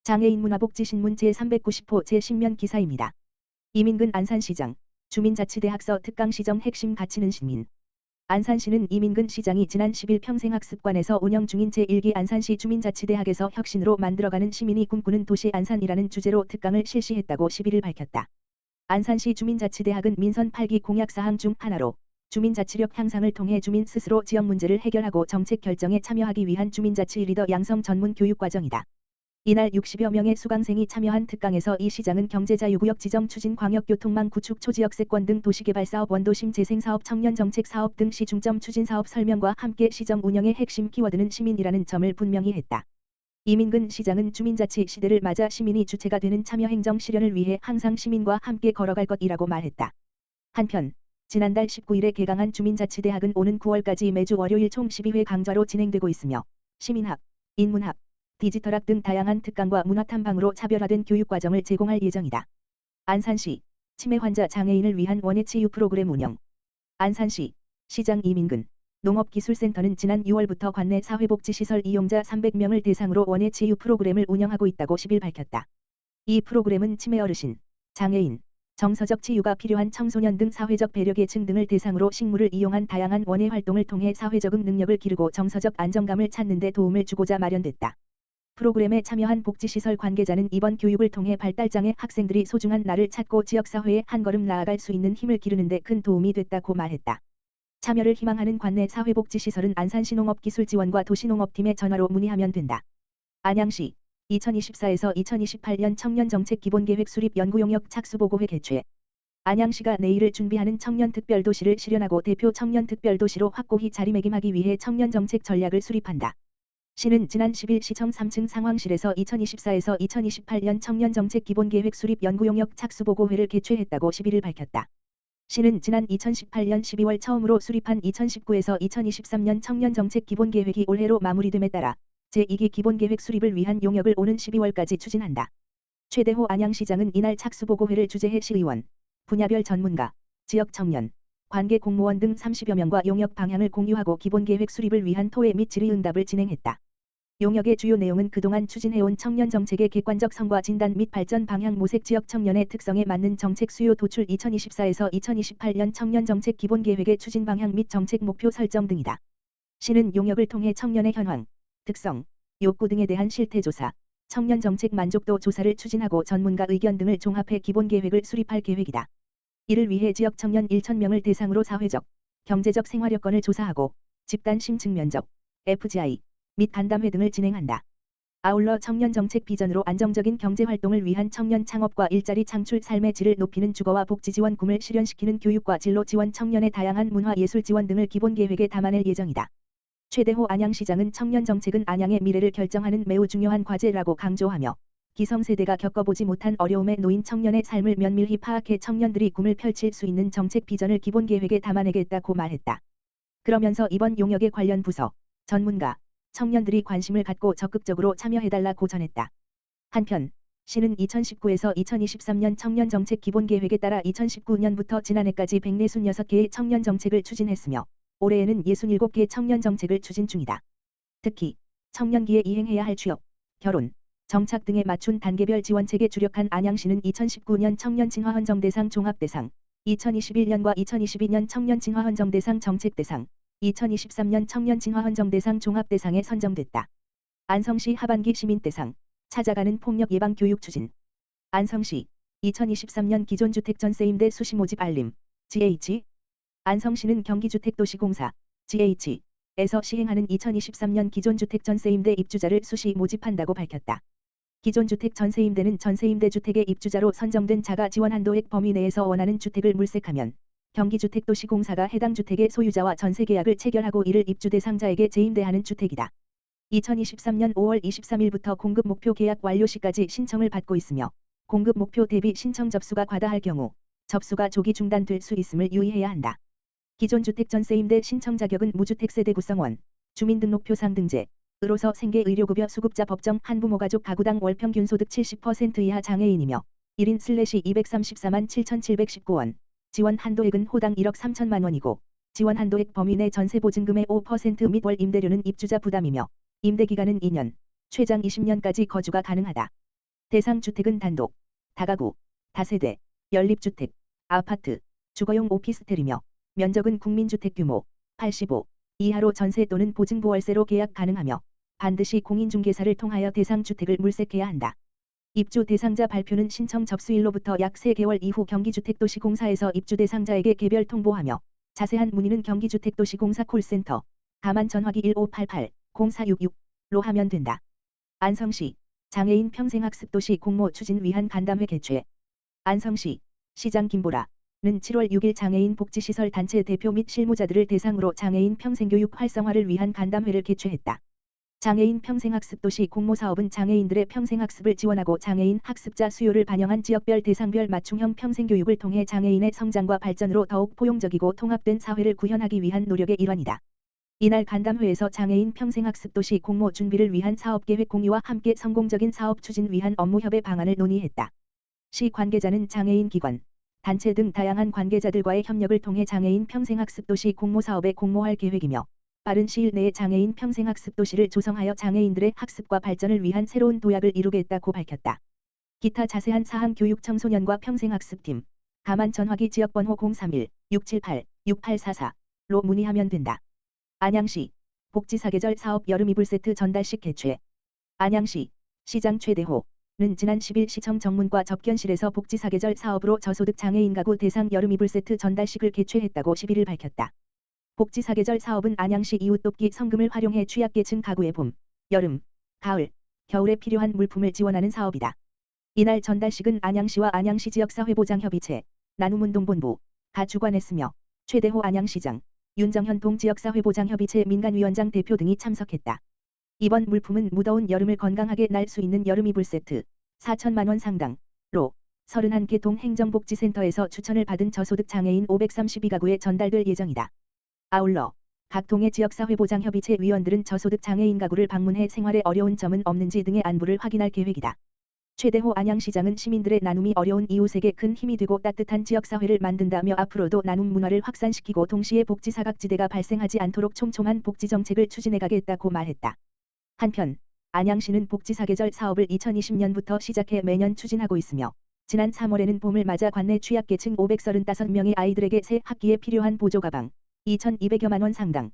장애인 문화복지신문 제390호 제10면 기사입니다. 이민근 안산시장, 주민자치대학서 특강시정 핵심 가치는 시민. 안산시는 이민근 시장이 지난 10일 평생학습관에서 운영 중인 제1기 안산시 주민자치대학에서 혁신으로 만들어가는 시민이 꿈꾸는 도시 안산이라는 주제로 특강을 실시했다고 11일 밝혔다. 안산시 주민자치대학은 민선 8기 공약사항 중 하나로 주민자치력 향상을 통해 주민 스스로 지역 문제를 해결하고 정책 결정에 참여하기 위한 주민자치 리더 양성 전문 교육과정이다. 이날 60여 명의 수강생이 참여한 특강에서 이 시장은 경제자유구역 지정 추진 광역교통망 구축 초지역세권 등 도시개발사업 원도심 재생사업 청년정책사업 등 시중점 추진사업 설명과 함께 시정 운영의 핵심 키워드는 시민이라는 점을 분명히 했다. 이민근 시장은 주민자치 시대를 맞아 시민이 주체가 되는 참여행정 실현을 위해 항상 시민과 함께 걸어갈 것이라고 말했다. 한편 지난달 19일에 개강한 주민자치대학은 오는 9월까지 매주 월요일 총 12회 강좌로 진행되고 있으며 시민학, 인문학, 디지털학 등 다양한 특강과 문화탐방으로 차별화된 교육과정을 제공할 예정이다. 안산시, 치매 환자 장애인을 위한 원예치유 프로그램 운영. 안산시, 시장 이민근, 농업기술센터는 지난 6월부터 관내 사회복지시설 이용자 300명을 대상으로 원예치유 프로그램을 운영하고 있다고 10일 밝혔다. 이 프로그램은 치매 어르신, 장애인, 정서적 치유가 필요한 청소년 등 사회적 배려계층 등을 대상으로 식물을 이용한 다양한 원예 활동을 통해 사회적응 능력을 기르고 정서적 안정감을 찾는 데 도움을 주고자 마련됐다. 프로그램에 참여한 복지시설 관계자는 이번 교육을 통해 발달장애 학생들이 소중한 나를 찾고 지역사회에 한 걸음 나아갈 수 있는 힘을 기르는 데 큰 도움이 됐다고 말했다. 참여를 희망하는 관내 사회복지시설은 안산시 농업기술지원과 도시농업팀에 전화로 문의하면 된다. 안양시 2024에서 2028년 청년정책 기본계획 수립 연구용역 착수보고회 개최. 안양시가 내일을 준비하는 청년특별도시를 실현하고 대표 청년특별도시로 확고히 자리매김하기 위해 청년정책 전략을 수립한다. 시는 지난 10일 시청 3층 상황실에서 2024에서 2028년 청년정책 기본계획 수립 연구용역 착수보고회를 개최했다고 11일 밝혔다. 시는 지난 2018년 12월 처음으로 수립한 2019에서 2023년 청년정책 기본계획이 올해로 마무리됨에 따라 제2기 기본계획 수립을 위한 용역을 오는 12월까지 추진한다. 최대호 안양시장은 이날 착수보고회를 주재해 시의원, 분야별 전문가, 지역 청년, 관계 공무원 등 30여 명과 용역 방향을 공유하고 기본계획 수립을 위한 토의 및 질의응답을 진행했다. 용역의 주요 내용은 그동안 추진해온 청년정책의 객관적 성과 진단 및 발전 방향 모색 지역 청년의 특성에 맞는 정책 수요 도출 2024에서 2028년 청년정책 기본계획의 추진 방향 및 정책 목표 설정 등이다. 시는 용역을 통해 청년의 현황, 특성, 욕구 등에 대한 실태조사, 청년정책 만족도 조사를 추진하고 전문가 의견 등을 종합해 기본계획을 수립할 계획이다. 이를 위해 지역 청년 1,000명을 대상으로 사회적, 경제적 생활 여건을 조사하고 집단 심층 면접, FGI, 및 간담회 등을 진행한다. 아울러 청년정책 비전으로 안정적인 경제활동을 위한 청년 창업과 일자리 창출 삶의 질을 높이는 주거와 복지지원 꿈을 실현시키는 교육과 진로 지원 청년의 다양한 문화예술 지원 등을 기본계획에 담아낼 예정이다. 최대호 안양시장은 청년정책은 안양의 미래를 결정하는 매우 중요한 과제라고 강조하며 기성세대가 겪어보지 못한 어려움에 놓인 청년의 삶을 면밀히 파악해 청년들이 꿈을 펼칠 수 있는 정책 비전을 기본계획에 담아내겠다고 말했다. 그러면서 이번 용역에 관련 부서, 전문가, 청년들이 관심을 갖고 적극적으로 참여해달라고 전했다. 한편 시는 2019에서 2023년 청년정책 기본계획에 따라 2019년부터 지난해까지 146개의 청년정책을 추진했으며 올해에는 67개 청년정책을 추진 중이다. 특히 청년기에 이행해야 할 취업, 결혼, 정착 등에 맞춘 단계별 지원책에 주력한 안양시는 2019년 청년진화헌정대상 종합대상, 2021년과 2022년 청년진화헌정대상 정책대상, 2023년 청년진화헌정대상 종합대상에 선정됐다. 안성시 하반기 시민대상, 찾아가는 폭력 예방 교육 추진. 안성시 2023년 기존주택 전세임대 수시 모집 알림, GH. 안성시는 경기주택도시공사, GH에서 시행하는 2023년 기존주택 전세임대 입주자를 수시 모집한다고 밝혔다. 기존주택 전세임대는 전세임대주택의 입주자로 선정된 자가 지원 한도액 범위 내에서 원하는 주택을 물색하면 경기주택도시공사가 해당 주택의 소유자와 전세계약을 체결하고 이를 입주 대상자에게 재임대하는 주택이다. 2023년 5월 23일부터 공급 목표 계약 완료 시까지 신청을 받고 있으며 공급 목표 대비 신청 접수가 과다할 경우 접수가 조기 중단될 수 있음을 유의해야 한다. 기존 주택 전세임대 신청 자격은 무주택 세대 구성원, 주민등록표상 등재으로서 생계의료급여 수급자 법정 한부모가족 가구당 월평균 소득 70% 이하 장애인이며 1인/234만 7,719원, 지원 한도액은 호당 1억 3천만 원이고 지원 한도액 범위 내 전세보증금의 5% 및 월 임대료는 입주자 부담이며 임대기간은 2년, 최장 20년까지 거주가 가능하다. 대상 주택은 단독, 다가구, 다세대, 연립주택, 아파트, 주거용 오피스텔이며 면적은 국민주택 규모 85 이하로 전세 또는 보증보월세로 계약 가능하며 반드시 공인중개사를 통하여 대상 주택을 물색해야 한다. 입주 대상자 발표는 신청 접수일로부터 약 3개월 이후 경기주택도시공사에서 입주 대상자에게 개별 통보하며 자세한 문의는 경기주택도시공사 콜센터 가만 전화기 1588-0466로 하면 된다. 안성시 장애인 평생학습도시 공모 추진 위한 간담회 개최. 안성시 시장 김보라는 7월 6일 장애인 복지시설 단체 대표 및 실무자들을 대상으로 장애인 평생교육 활성화를 위한 간담회를 개최했다. 장애인 평생학습도시 공모사업은 장애인들의 평생학습을 지원하고 장애인 학습자 수요를 반영한 지역별 대상별 맞춤형 평생교육을 통해 장애인의 성장과 발전으로 더욱 포용적이고 통합된 사회를 구현하기 위한 노력의 일환이다. 이날 간담회에서 장애인 평생학습도시 공모 준비를 위한 사업계획 공유와 함께 성공적인 사업 추진 위한 업무협의 방안을 논의했다. 시 관계자는 장애인 기관, 단체 등 다양한 관계자들과의 협력을 통해 장애인 평생학습도시 공모사업에 공모할 계획이며 빠른 시일 내에 장애인 평생학습도시를 조성하여 장애인들의 학습과 발전을 위한 새로운 도약을 이루겠다고 밝혔다. 기타 자세한 사항 교육청소년과 평생학습팀, 가만 전화기 지역번호 031-678-6844로 문의하면 된다. 안양시 복지사계절 사업 여름 이불 세트 전달식 개최. 안양시 시장 최대호는 지난 10일 시청 정문과 접견실에서 복지사계절 사업으로 저소득 장애인 가구 대상 여름 이불 세트 전달식을 개최했다고 11일 밝혔다. 복지사계절 사업은 안양시 이웃돕기 성금을 활용해 취약계층 가구의 봄, 여름, 가을, 겨울에 필요한 물품을 지원하는 사업이다. 이날 전달식은 안양시와 안양시 지역사회보장협의체, 나눔운동본부가 주관했으며 최대호 안양시장, 윤정현 동지역사회보장협의체 민간위원장 대표 등이 참석했다. 이번 물품은 무더운 여름을 건강하게 날 수 있는 여름 이불 세트 4천만 원 상당로 31개 동행정복지센터에서 추천을 받은 저소득 장애인 532가구에 전달될 예정이다. 아울러 각 동의 지역사회보장협의체 위원들은 저소득 장애인 가구를 방문해 생활에 어려운 점은 없는지 등의 안부를 확인할 계획이다. 최대호 안양시장은 시민들의 나눔이 어려운 이웃에게 큰 힘이 되고 따뜻한 지역사회를 만든다며 앞으로도 나눔 문화를 확산시키고 동시에 복지 사각지대가 발생하지 않도록 촘촘한 복지정책을 추진해가겠다고 말했다. 한편 안양시는 복지사계절 사업을 2020년부터 시작해 매년 추진하고 있으며 지난 3월에는 봄을 맞아 관내 취약계층 535명의 아이들에게 새 학기에 필요한 보조가방 2,200여만 원 상당을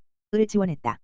지원했다.